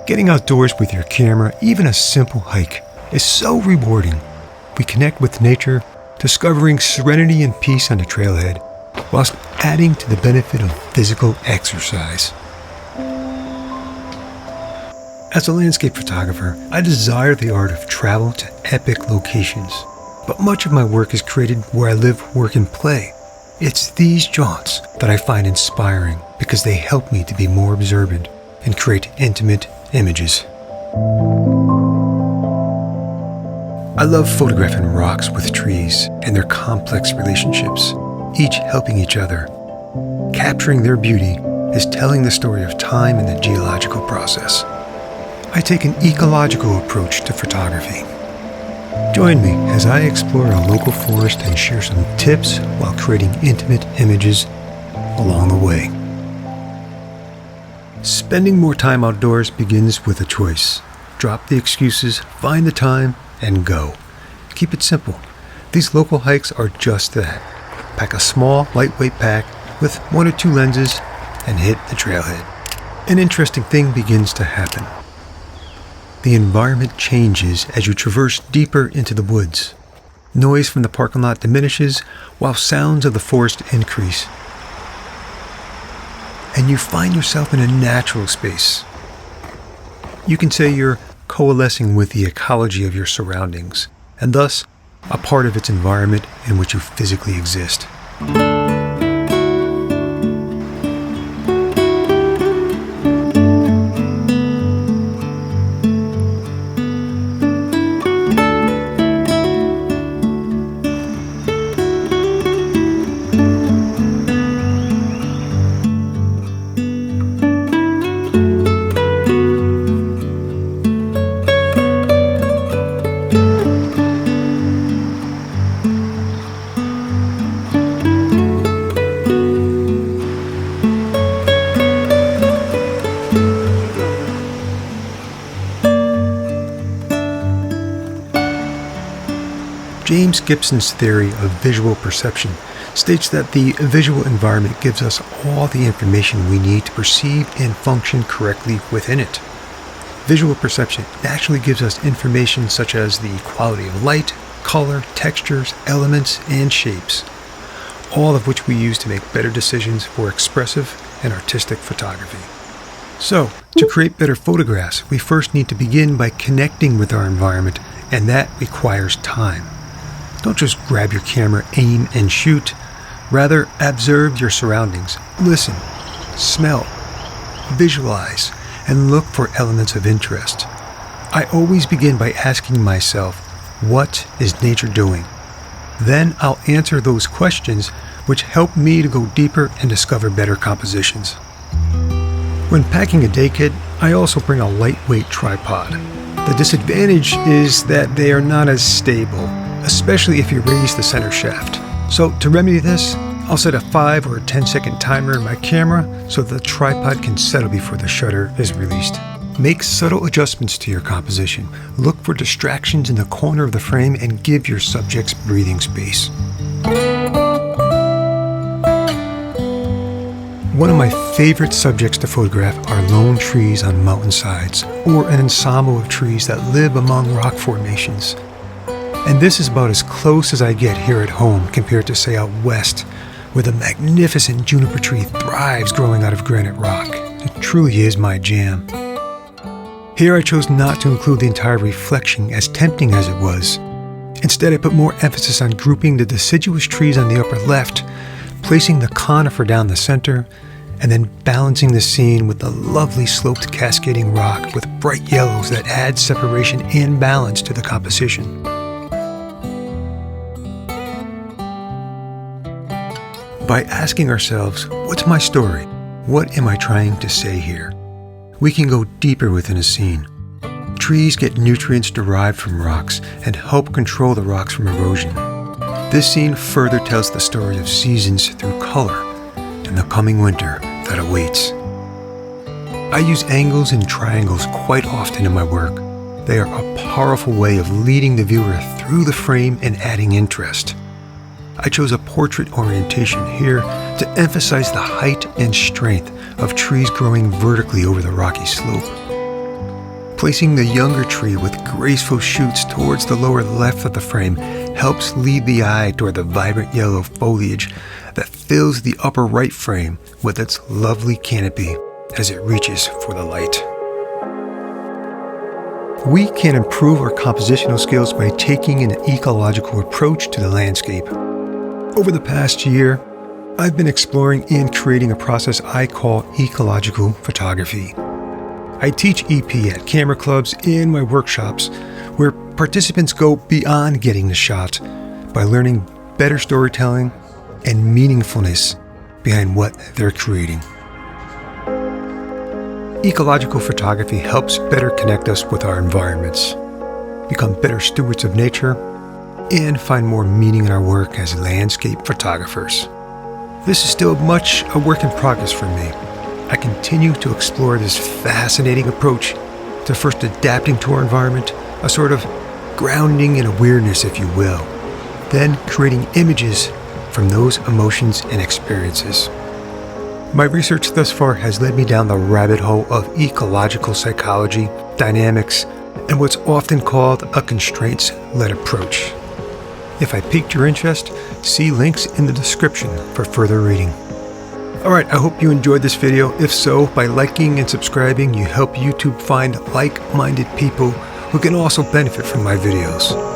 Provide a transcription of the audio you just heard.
Getting outdoors with your camera, even a simple hike, is so rewarding. We connect with nature, discovering serenity and peace on the trailhead, whilst adding to the benefit of physical exercise. As a landscape photographer, I desire the art of travel to epic locations, but much of my work is created where I live, work, and play. It's these jaunts that I find inspiring because they help me to be more observant and create intimate images. I love photographing rocks with trees and their complex relationships, each helping each other. Capturing their beauty is telling the story of time and the geological process. I take an ecological approach to photography. Join me as I explore a local forest and share some tips while creating intimate images along the way. Spending more time outdoors begins with a choice. Drop the excuses, find the time, and go. Keep it simple. These local hikes are just that. Pack a small, lightweight pack with 1 or 2 lenses and hit the trailhead. An interesting thing begins to happen. The environment changes as you traverse deeper into the woods. Noise from the parking lot diminishes while sounds of the forest increase. And you find yourself in a natural space. You can say you're coalescing with the ecology of your surroundings, and thus a part of its environment in which you physically exist. James Gibson's theory of visual perception states that the visual environment gives us all the information we need to perceive and function correctly within it. Visual perception naturally gives us information such as the quality of light, color, textures, elements, and shapes, all of which we use to make better decisions for expressive and artistic photography. So, to create better photographs, we first need to begin by connecting with our environment, and that requires time. Don't just grab your camera, aim, and shoot. Rather, observe your surroundings. Listen, smell, visualize, and look for elements of interest. I always begin by asking myself, what is nature doing? Then I'll answer those questions, which help me to go deeper and discover better compositions. When packing a day kit, I also bring a lightweight tripod. The disadvantage is that they are not as stable, especially if you raise the center shaft. So to remedy this, I'll set a 5 or 10-second timer in my camera so the tripod can settle before the shutter is released. Make subtle adjustments to your composition. Look for distractions in the corner of the frame and give your subjects breathing space. One of my favorite subjects to photograph are lone trees on mountainsides or an ensemble of trees that live among rock formations. And this is about as close as I get here at home compared to, say, out west, where the magnificent juniper tree thrives growing out of granite rock. It truly is my jam. Here I chose not to include the entire reflection, as tempting as it was. Instead, I put more emphasis on grouping the deciduous trees on the upper left, placing the conifer down the center, and then balancing the scene with the lovely sloped cascading rock with bright yellows that add separation and balance to the composition. By asking ourselves, what's my story? What am I trying to say here? We can go deeper within a scene. Trees get nutrients derived from rocks and help control the rocks from erosion. This scene further tells the story of seasons through color and the coming winter that awaits. I use angles and triangles quite often in my work. They are a powerful way of leading the viewer through the frame and adding interest. I chose a portrait orientation here to emphasize the height and strength of trees growing vertically over the rocky slope. Placing the younger tree with graceful shoots towards the lower left of the frame helps lead the eye toward the vibrant yellow foliage that fills the upper right frame with its lovely canopy as it reaches for the light. We can improve our compositional skills by taking an ecological approach to the landscape. Over the past year, I've been exploring and creating a process I call ecological photography. I teach EP at camera clubs in my workshops, where participants go beyond getting the shot by learning better storytelling and meaningfulness behind what they're creating. Ecological photography helps better connect us with our environments, become better stewards of nature, and find more meaning in our work as landscape photographers. This is still much a work in progress for me. I continue to explore this fascinating approach to first adapting to our environment, a sort of grounding in awareness, if you will, then creating images from those emotions and experiences. My research thus far has led me down the rabbit hole of ecological psychology, dynamics, and what's often called a constraints-led approach. If I piqued your interest, see links in the description for further reading. Alright, I hope you enjoyed this video. If so, by liking and subscribing, you help YouTube find like-minded people who can also benefit from my videos.